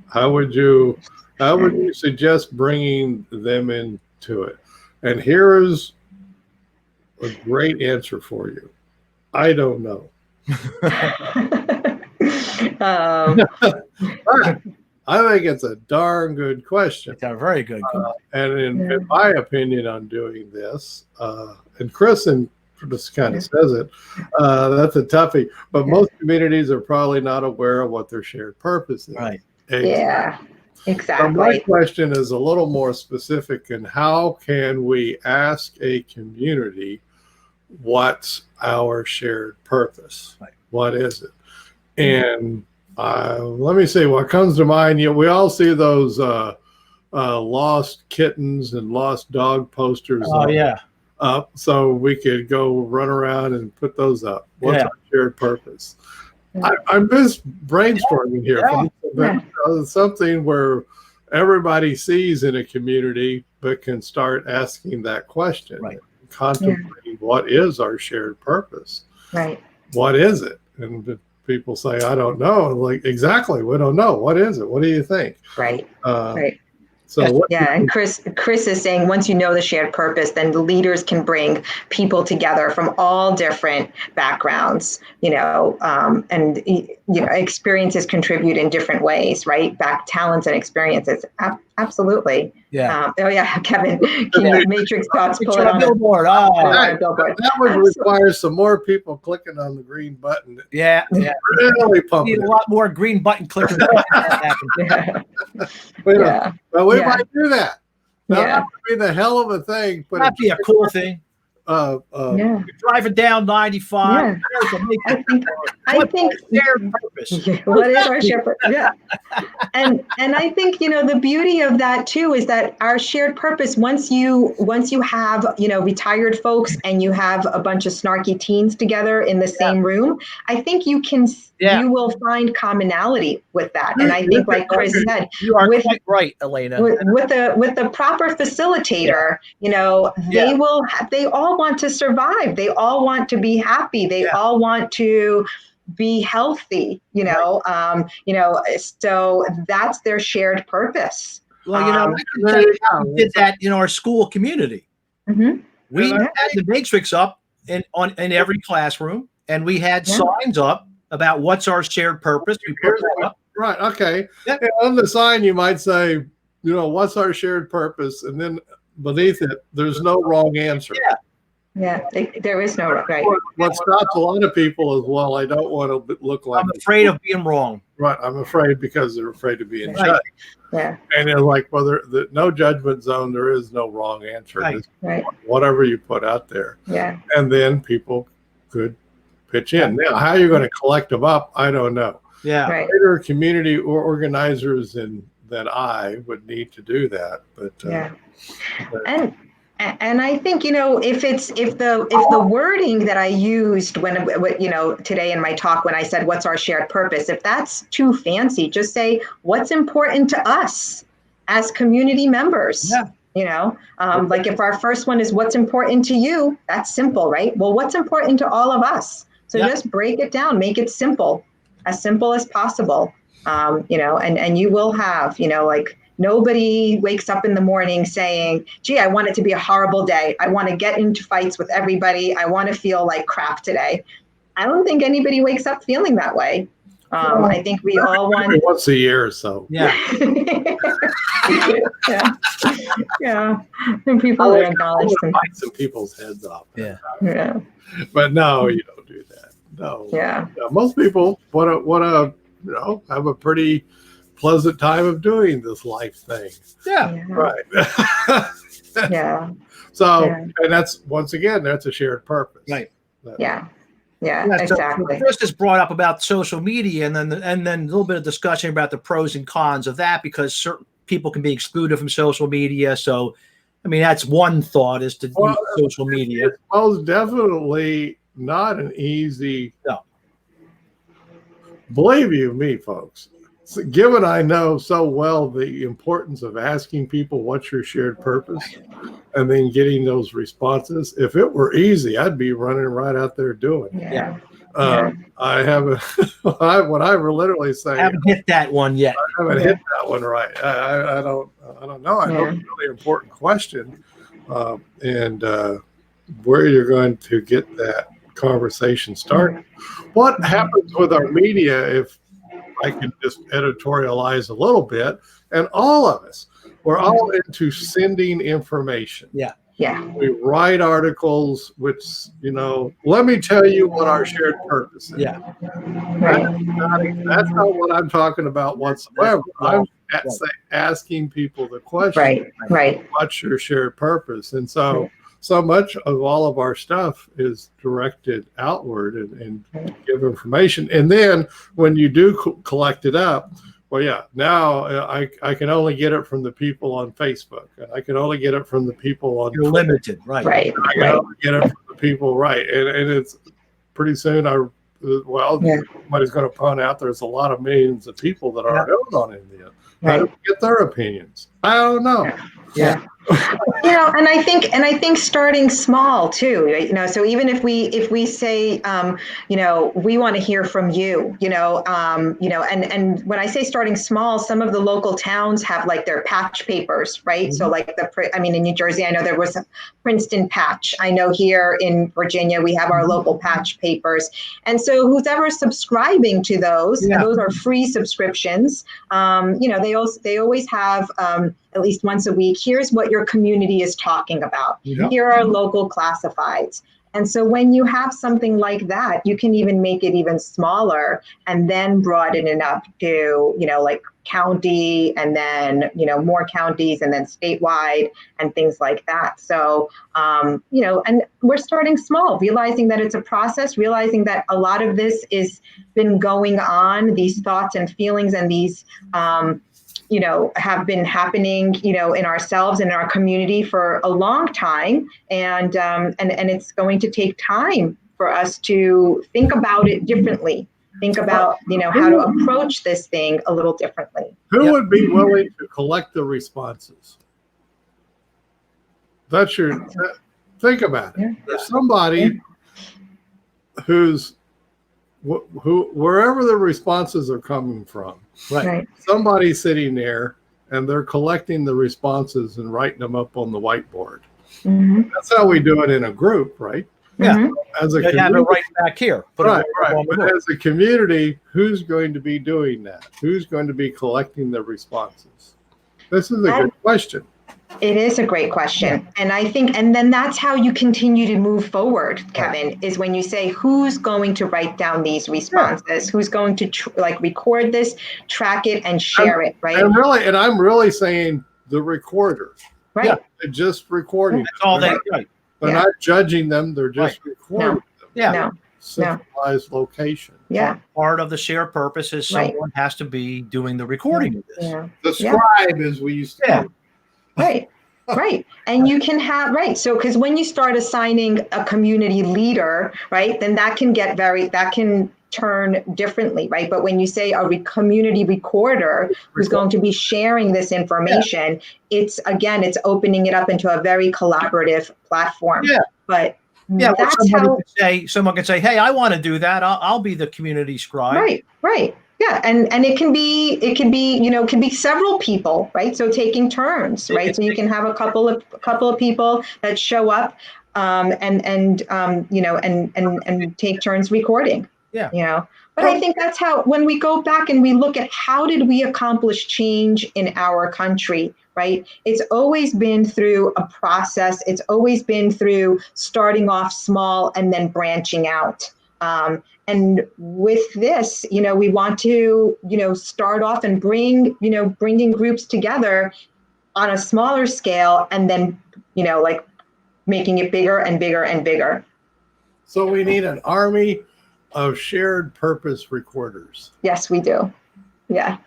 how would you How would you suggest bringing them into it? And here is a great answer for you. I don't know. But I think it's a darn good question. It's a very good. And in my opinion on doing this, and Chris just kind of says it, that's a toughie. But most communities are probably not aware of what their shared purpose is. Right. Yeah, exactly. So my question is a little more specific in how can we ask a community what's our shared purpose? Right. What is it? And let me see what comes to mind. We all see those lost kittens and lost dog posters. Oh, yeah. Up, so we could go run around and put those up. What's our shared purpose? I'm just brainstorming here. Something where everybody sees in a community, but can start asking that question, contemplating what is our shared purpose? Right. What is it? And people say, I don't know. Like, exactly, we don't know. What is it? What do you think? Right. Right. So and Chris is saying once you know the shared purpose, then the leaders can bring people together from all different backgrounds, and experiences contribute in different ways, right? Talents and experiences. Absolutely. Yeah. Kevin, Matrix thoughts pull it on billboard. Billboard. That would require some more people clicking on the green button. Yeah. Really pumping. Need a lot more green button clickers. But we might do that. That would be the hell of a thing. But that'd be a cool thing. Driving down 95. I think shared purpose. What is our shared purpose? Yeah. And I think, the beauty of that too is that our shared purpose, once you have, retired folks and you have a bunch of snarky teens together in the same room, I think you will find commonality with that. And I think, like Chris said, you are quite right, Elena. With the proper facilitator, they all want to survive. They all want to be happy. They all want to be healthy, so that's their shared purpose. Well, we did that in our school community. Mm-hmm. We had the matrix up in every classroom, and we had signs up about what's our shared purpose. We put that up. Right. Okay. Yeah. And on the sign, you might say, what's our shared purpose? And then beneath it, there's no wrong answer. Yeah, there is no right. What stops a lot of people is, well, I don't want to look like I'm afraid of being wrong. Right, I'm afraid because they're afraid of being judged. Yeah, and they're like, well, the no judgment zone. There is no wrong answer. Right. Whatever you put out there. Yeah, and then people could pitch in. Now, how you're going to collect them up, I don't know. Yeah, Greater community or organizers than I would need to do that. But And I think, if the wording that I used when today in my talk, when I said, what's our shared purpose, if that's too fancy, just say, what's important to us as community members? Yeah. Like if our first one is what's important to you, that's simple, right? Well, what's important to all of us? So just break it down, make it simple as possible. And you will have, nobody wakes up in the morning saying, gee, I want it to be a horrible day. I want to get into fights with everybody. I want to feel like crap today. I don't think anybody wakes up feeling that way. I think we all want once a year or so. Yeah. And people are acknowledged. Some people's heads off. Yeah. But no, you don't do that. No. Yeah. Most people want to have a pretty pleasant time of doing this life thing. Yeah. Right. So, and that's, once again, that's a shared purpose. Right. Yeah, exactly. So Chris has brought up about social media, and then a little bit of discussion about the pros and cons of that, because certain people can be excluded from social media. So, I mean, that's one thought, is to use social media. It's most definitely not an easy. No. Believe you me, folks. Given I know so well the importance of asking people what's your shared purpose and then getting those responses, if it were easy, I'd be running right out there doing it. Yeah. I haven't. What I literally say, I haven't hit that one yet. I haven't hit that one right. I don't know. I know it's a really important question, and where you're going to get that conversation started. What happens with our media, if I can just editorialize a little bit, and all of us, we're all into sending information. Yeah. Yeah. We write articles, which, let me tell you what our shared purpose is. Yeah. That's not what I'm talking about whatsoever. I'm asking people the question, right. what's your shared purpose? And so much of all of our stuff is directed outward and give information. And then when you do collect it up, well, now I can only get it from the people on Facebook, and I can only get it from the people on You're Twitter. limited, right? I can only get it from the people, right? And it's pretty soon. Somebody's going to point out there's a lot of millions of people that are on India. How do we get their opinions? I don't know. Yeah. And I think starting small too, right? So even if we say, we want to hear from you, and when I say starting small, some of the local towns have like their patch papers, right? Mm-hmm. So like in New Jersey, I know there was a Princeton patch. I know here in Virginia, we have our local patch papers. And so who's ever subscribing to those, and those are free subscriptions. They always have, at least once a week, here's what your community is talking about. Yeah. Here are local classifieds. And so when you have something like that, you can even make it even smaller and then broaden it up to, like county, and then, more counties, and then statewide and things like that. So, and we're starting small, realizing that it's a process, realizing that a lot of this is been going on, these thoughts and feelings and these, have been happening, in ourselves and in our community for a long time. And it's going to take time for us to think about it differently, think about, how to approach this thing a little differently. Who would be willing to collect the responses? Think about it. Yeah. There's somebody who's wherever the responses are coming from, right? Somebody's sitting there and they're collecting the responses and writing them up on the whiteboard. Mm-hmm. That's how we do it in a group, right? Yeah. Mm-hmm. As a community, have it right back here. Right. But as a community, who's going to be doing that? Who's going to be collecting the responses? This is a good question. It is a great question. And I think, and then that's how you continue to move forward, Kevin, is when you say, who's going to write down these responses? Who's going to record this, track it, and share it, right? And I'm really saying the recorder. Right. Yeah, they're just recording. That's all they do. They're not judging them. They're just recording them. Yeah. No. Centralized location. Yeah. So part of the shared purpose is someone has to be doing the recording of this. Yeah. The scribe, as we used to do. Right. And you can have, so because when you start assigning a community leader, right, then that can turn differently, right? But when you say a community recorder who's going to be sharing this information, it's opening it up into a very collaborative platform. Yeah. But that's someone can say, hey, I want to do that. I'll be the community scribe. Right. Yeah, and it can be several people, right? So taking turns, right? So you can have a couple of people that show up, and take turns recording. Yeah. But I think that's how, when we go back and we look at how did we accomplish change in our country, right? It's always been through a process. It's always been through starting off small and then branching out. And with this, we want to, start off and bringing groups together on a smaller scale, and then, making it bigger and bigger and bigger. So we need an army of shared purpose recorders. Yes, we do. Yeah.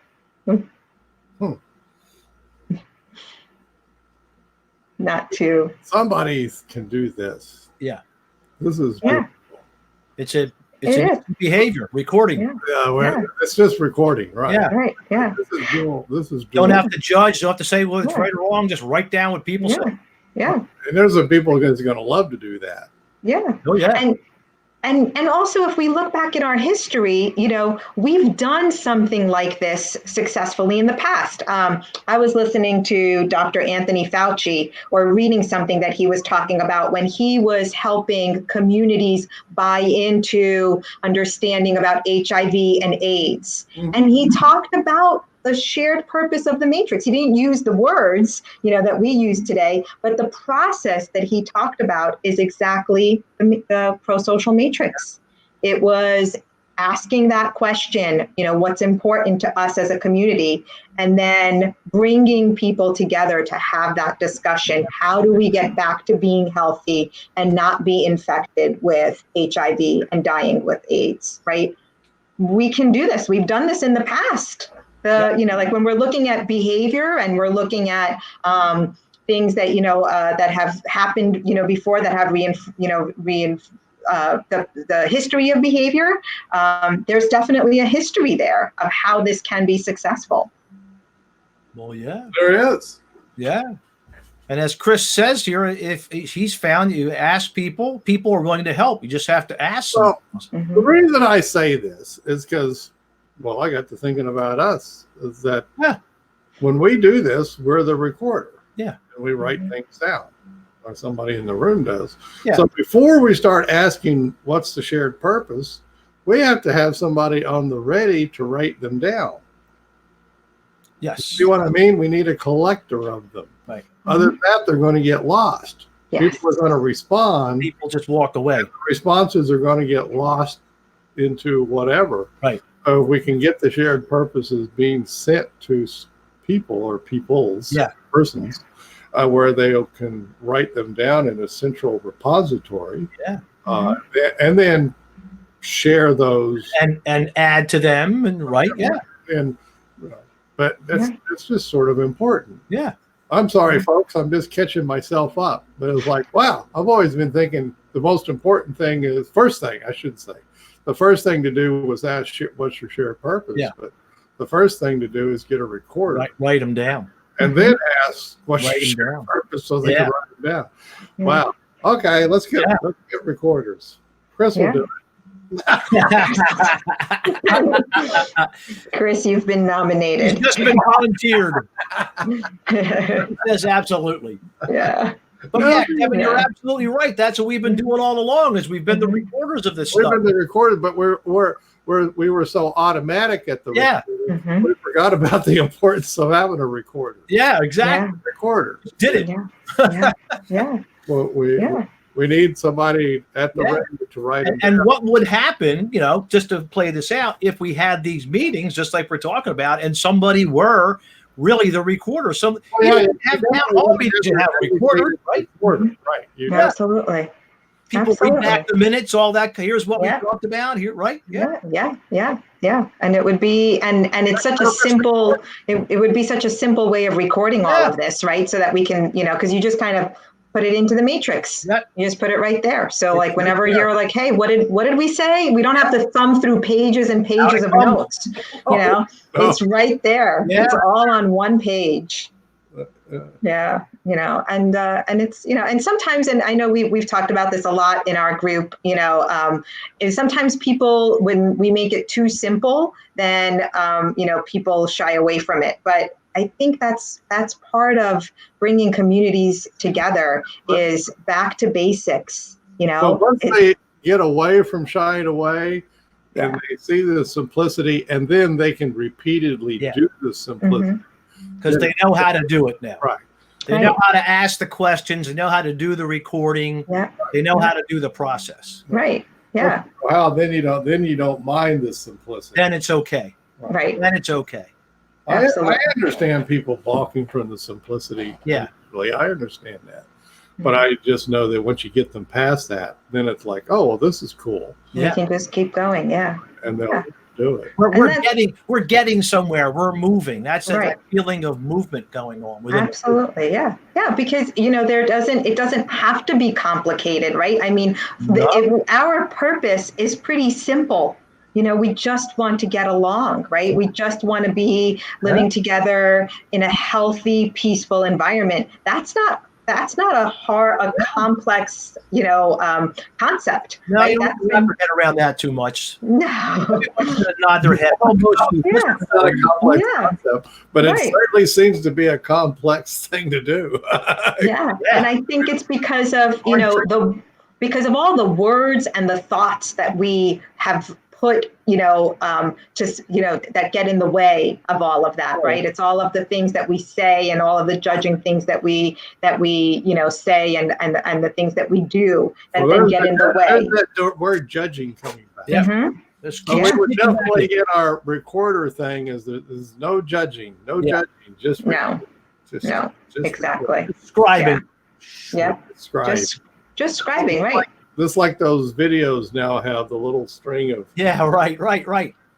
Not to. Somebody can do this. Yeah. This is beautiful. It's a behavior recording. It's just recording, right? Yeah, right. Yeah. This is don't have to judge. Don't have to say, well, it's right or wrong. Just write down what people say. Yeah. And there's some people that's going to love to do that. Yeah. Oh yeah. And also, if we look back in our history, we've done something like this successfully in the past. I was listening to Dr. Anthony Fauci, or reading something that he was talking about when he was helping communities buy into understanding about HIV and AIDS. Mm-hmm. And he talked about the shared purpose of the matrix. He didn't use the words, that we use today, but the process that he talked about is exactly the pro-social matrix. It was asking that question, what's important to us as a community, and then bringing people together to have that discussion. How do we get back to being healthy and not be infected with HIV and dying with AIDS, right? We can do this. We've done this in the past. Like when we're looking at behavior and we're looking at things that that have happened before, that have the history of behavior. There's definitely a history there of how this can be successful. Well, yeah, there is. Yeah. And as Chris says here, if he's found you ask people are willing to help. You just have to ask them. Well, the reason I say this is because, I got to thinking about us, is that when we do this, we're the recorder. Yeah. And we write things down, or somebody in the room does. Yeah. So before we start asking what's the shared purpose, we have to have somebody on the ready to write them down. Yes. See what I mean? We need a collector of them. Right. Other than that, they're going to get lost. Yes. People are going to respond. People just walk away. The responses are going to get lost into whatever. Right. So we can get the shared purposes being sent to people or peoples, persons, where they can write them down in a central repository. Yeah. And then share those. And add to them and But it's just sort of important. Yeah. I'm sorry, folks. I'm just catching myself up. But it was like, wow, I've always been thinking the most important thing is, the first thing to do was ask what's your shared purpose. Yeah. But the first thing to do is get a recorder. Write them down. And then ask what's your shared purpose so they can write them down. Yeah. Wow. Okay, let's get recorders. Chris will do it. Chris, you've been nominated. He's just been volunteered. Yes, absolutely. Yeah. But Kevin, you're absolutely right. That's what we've been doing all along. Is we've been the recorders of this stuff. We've been the recorders, but we were so automatic at the recorder. We forgot about the importance of having a recorder. Yeah, exactly. Recorder did it. Yeah. Well, we need somebody at the ready to write it. And what would happen, just to play this out, if we had these meetings, just like we're talking about, and somebody were really the recorder. So have all meetings to have a recorder, right? Right. Absolutely. People read back the minutes, all that. Here's what we talked about here, right? Yeah. And it would be, and it's such a simple, it would be such a simple way of recording all of this, right? So that we can, because you just kind of put it into the matrix. You just put it right there. So like whenever you're like, hey, what did we say? We don't have to thumb through pages and pages of notes. It's right there. It's all on one page. And it's, and sometimes, and I know we've talked about this a lot in our group, is sometimes people, when we make it too simple, then, people shy away from it. But I think that's part of bringing communities together, is back to basics. So once they get away from shying away, and they see the simplicity, and then they can repeatedly do the simplicity. Because they know how to do it now. Right. They know how to ask the questions. They know how to do the recording. Yeah. They know how to do the process. Right. Yeah. Well, then you don't mind the simplicity. Then it's okay. Right. Then it's okay. I understand people balking from the simplicity. Yeah. Really, I understand that. But I just know that once you get them past that, then it's like, oh, well, this is cool. You can just keep going. Yeah. And they'll do it. We're getting somewhere. We're moving. That's that feeling of movement going on. Absolutely. Yeah. Because, it doesn't have to be complicated, right? I mean, our purpose is pretty simple. We just want to get along, right? We just want to be living together in a healthy, peaceful environment. That's not that's not a complex, concept. No, right? you don't wrap your head around that too much. No. Everyone's going to nod their head. Almost. Yeah. It's not a complex Yeah. concept, but Right. it certainly seems to be a complex thing to do. Yeah. And I think it's because of, because of all the words and the thoughts that we have put, that get in the way of all of that, right? It's all of the things that we say and all of the judging things that we say and the things that we do that then get in the way. That word judging coming back. Yeah. Mm-hmm. So we would definitely get our recorder thing is there's no judging, judging, just no, exactly. Scribing. Yeah. Scribe. Just scribing, right? Just like those videos now have the little string of right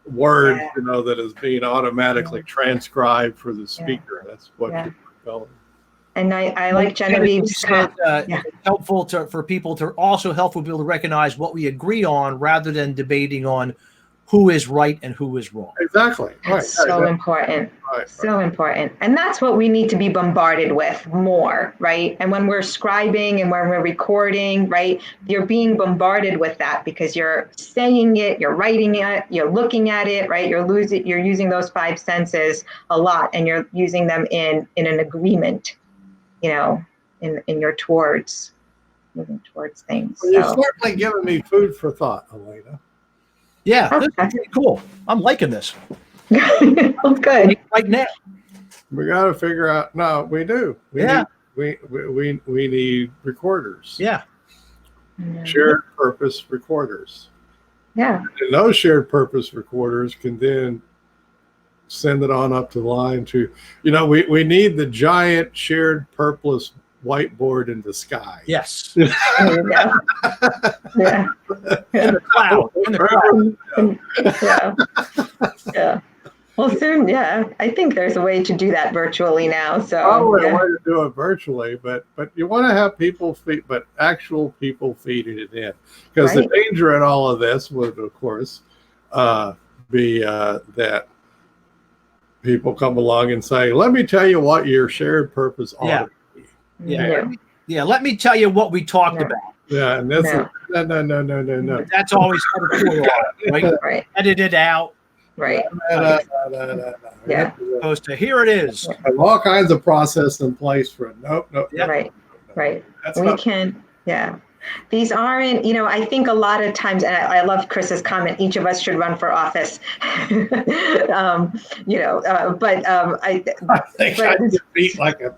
words, that is being automatically transcribed for the speaker. That's what people are calling. And I like Genevieve's said, helpful for people to also helpful people to recognize what we agree on rather than debating on who is right and who is wrong. Exactly. That's so important. So important. And that's what we need to be bombarded with more, right? And when we're scribing and when we're recording, right, you're being bombarded with that because you're saying it, you're writing it, you're looking at it, right? You're using those five senses a lot and you're using them in an agreement, in your moving towards things. Well, you're certainly giving me food for thought, Elena. Yeah, this is pretty cool. I'm liking this. Oh, good. Right now. We got to figure out. No, we do. We need recorders. Yeah. Shared purpose recorders. Yeah. And those shared purpose recorders can then send it on up to the line to, we need the giant shared purpose whiteboard in the sky. Yes. There you go. Yeah. In the cloud. Yeah. Well, soon, I think there's a way to do that virtually now. So probably a way to do it virtually, but you want to have actual people feeding it in, because the danger in all of this would, of course, be that people come along and say, "Let me tell you what your shared purpose ought to be." Yeah. Let me tell you what we talked about. Yeah, and that's no. That's always right? Edit it out. Right. Yeah. Opposed to here it is. Have all kinds of process in place for it. Nope. Right. That's we can. Yeah. These aren't, I think a lot of times, and I love Chris's comment, each of us should run for office. But I think I could beat like a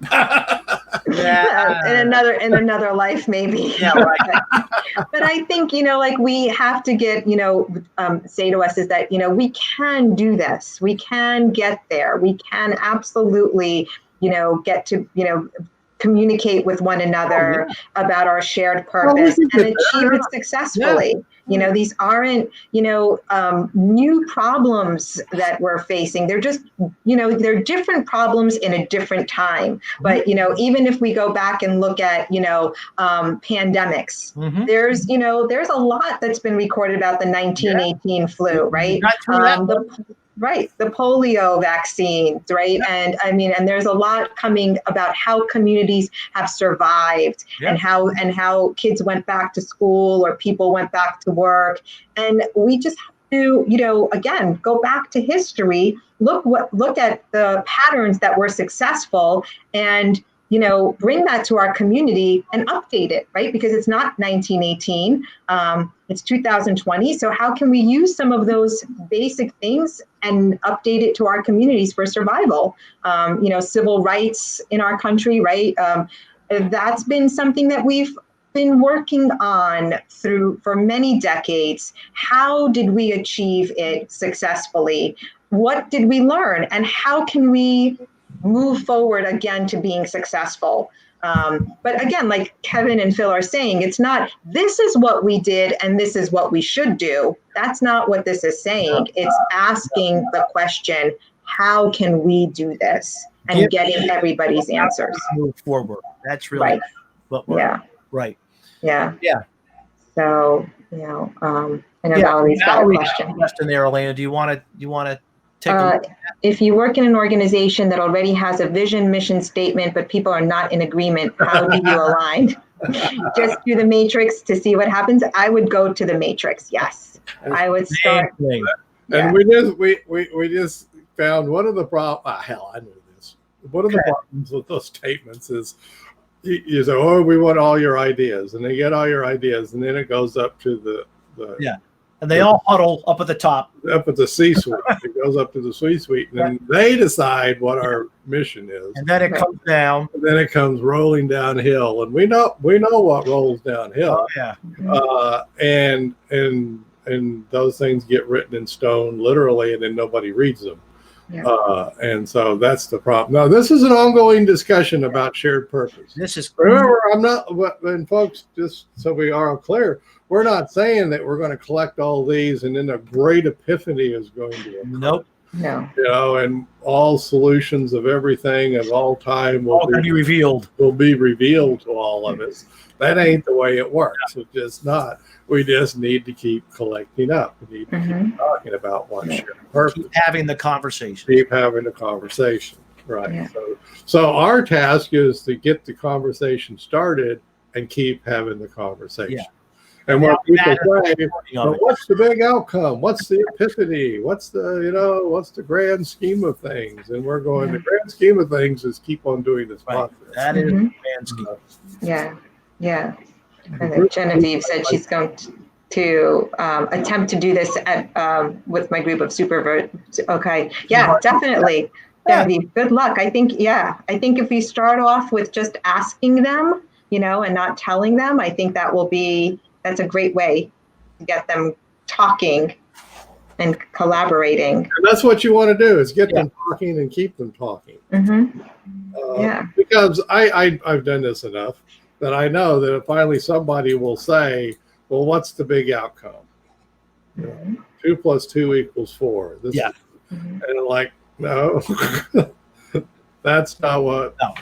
in another life, maybe. Yeah, right. But I think, we have to get, say to us is that, we can do this. We can get there. We can absolutely, get to, communicate with one another about our shared purpose and achieve it successfully. These aren't, new problems that we're facing. They're just, they're different problems in a different time. But, even if we go back and look at, pandemics, there's a lot that's been recorded about the 1918 flu, right? The polio vaccines, right? And and there's a lot coming about how communities have survived and how kids went back to school or people went back to work. And we just have to, again, go back to history, look at the patterns that were successful and, bring that to our community and update it, right? Because it's not 1918, it's 2020. So how can we use some of those basic things and update it to our communities for survival? Civil rights in our country, right? That's been something that we've been working on for many decades. How did we achieve it successfully? What did we learn? And how can we move forward again to being successful? But again, like Kevin and Phil are saying, it's not, this is what we did and this is what we should do. That's not what this is saying. It's asking the question, how can we do this? And getting everybody's answers. Move forward. That's really what we're right. Yeah. So, I know Valerie's got a question there, Elena. Do you want to take a look at that? if you work in an organization that already has a vision, mission statement, but people are not in agreement, how do you align? Just do the matrix to see what happens. I would go to the matrix. Yes, I would start. And we just found one of the problems. Hell, I knew this. One of the problems with those statements is you say, "Oh, we want all your ideas," and they get all your ideas, and then it goes up to the and they all huddle up at the top, up at the C-suite. It goes up to the C-suite, and then they decide what our mission is, and then it comes down, and then it comes rolling downhill, and we know what rolls downhill. And those things get written in stone literally, and then nobody reads them. And so that's the problem. Now, this is an ongoing discussion about shared purpose. Remember, I'm not, and folks, just so we are clear, we're not saying that we're going to collect all these and then a great epiphany is going to occur. Nope. No. And all solutions of everything at all time will be revealed. Will be revealed to all of us. That ain't the way it works. It's just not. We just need to keep collecting up. We need to keep talking about one shared purpose. Keep having the conversation. Right. So our task is to get the conversation started and keep having the conversation. And when people say, well, what's the big outcome? What's the epiphany? What's the grand scheme of things? And we're going, the grand scheme of things is keep on doing this process. That is the grand scheme. Yeah. And then Genevieve said she's going to attempt to do this with my group of supervisors. Okay. Yeah, definitely. Genevieve, good luck. I think if we start off with just asking them, and not telling them, I think that's a great way to get them talking and collaborating. And that's what you want to do, is get them talking and keep them talking. Because I've done this enough that I know that finally somebody will say, well, what's the big outcome? 2 + 2 = 4. And I'm like, no, that's not what. No.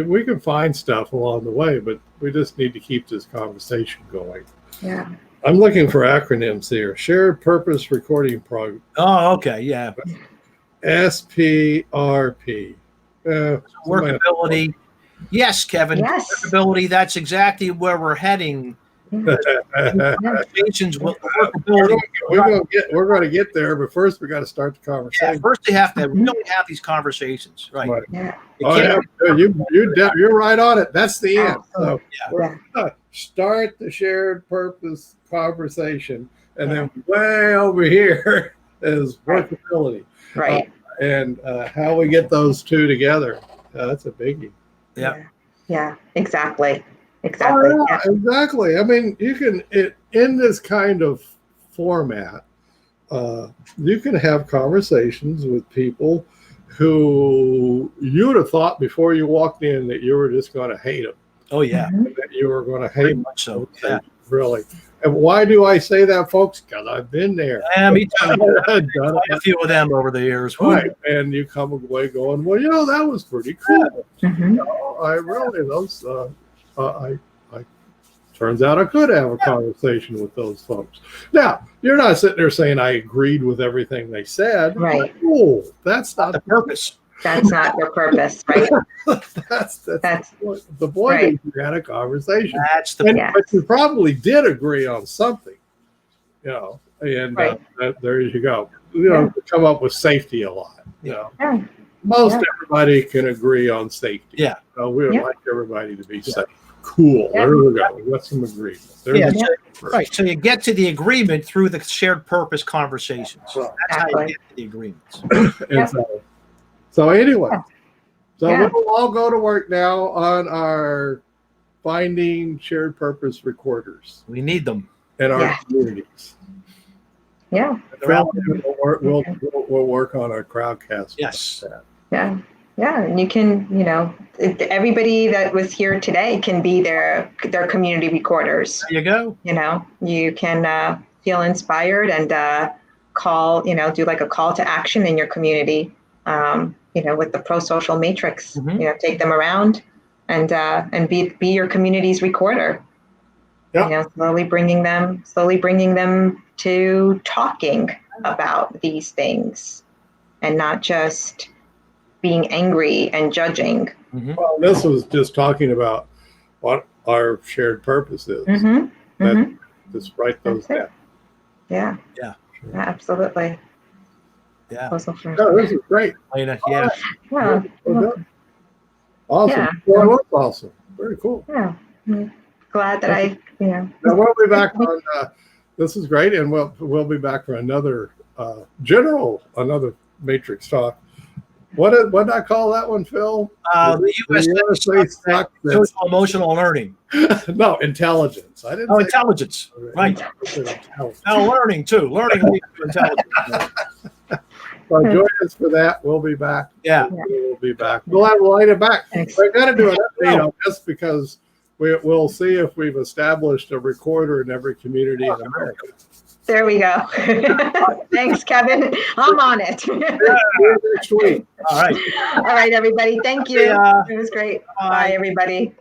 We can find stuff along the way, but we just need to keep this conversation going. Yeah. I'm looking for acronyms here. Shared Purpose Recording Program. Oh, okay. Yeah. SPRP. Workability. Yes, Kevin. Yes. Workability. That's exactly where we're heading. Conversations with workability. We're going to get there, but first we got to start the conversation. Yeah, first we have to really have these conversations, right? Yeah. You're right on it. That's the end. So we're going to start the shared purpose conversation, and then way over here is workability. Right. And how we get those two together. That's a biggie. Yeah. Exactly. Exactly. I mean, you can, in this kind of format, you can have conversations with people who you would have thought before you walked in that you were just going to hate them. Oh, yeah. That you were going to hate them. Much so. Yeah. Really. And why do I say that, folks? Because I've been there. Yeah, me too. I've done a few of them over the years. Right. And you come away going, well, that was pretty cool. I really, turns out I could have a conversation with those folks. Now, you're not sitting there saying I agreed with everything they said. Right. Oh, that's not the purpose. That's not your purpose, right? that's the point. Is you had a conversation. That's the point. But you probably did agree on something, and there you go. Come up with safety a lot. Most everybody can agree on safety. Yeah. So we would like everybody to be safe. Cool. There we go. We got some agreement. Right. So you get to the agreement through the shared purpose conversations. That's how you get to the agreements. So anyway, we'll all go to work now on our finding shared purpose recorders. We need them in our communities. Yeah. We'll work on our crowdcast. Yes. Yeah, and you can, everybody that was here today can be their community recorders. There you go. You can feel inspired and call, do like a call to action in your community, with the pro-social matrix. Take them around and be your community's recorder. Slowly bringing them to talking about these things. and not just being angry and judging. Well, this was just talking about what our shared purpose is. Just write those down. Yeah. Absolutely. Yeah. No, this is great. Elena, yeah. Yeah. Awesome. Yeah. Well, it was awesome. Very cool. Yeah. Glad that Now we'll be back on. This is great, and we'll be back for another another matrix talk. What did I call that one, Phil? The USA social emotional learning. No, intelligence. I didn't. Oh, intelligence. Right. Now learning too. Learning leads to intelligence. So join us for that. We'll be back. Yeah. We'll be back. We'll have Elena back. We've got to do an update on this because we'll see if we've established a recorder in every community in America. There we go. Thanks, Kevin. I'm on it. Next week. All right. All right, everybody. Thank you. It was great. Bye everybody.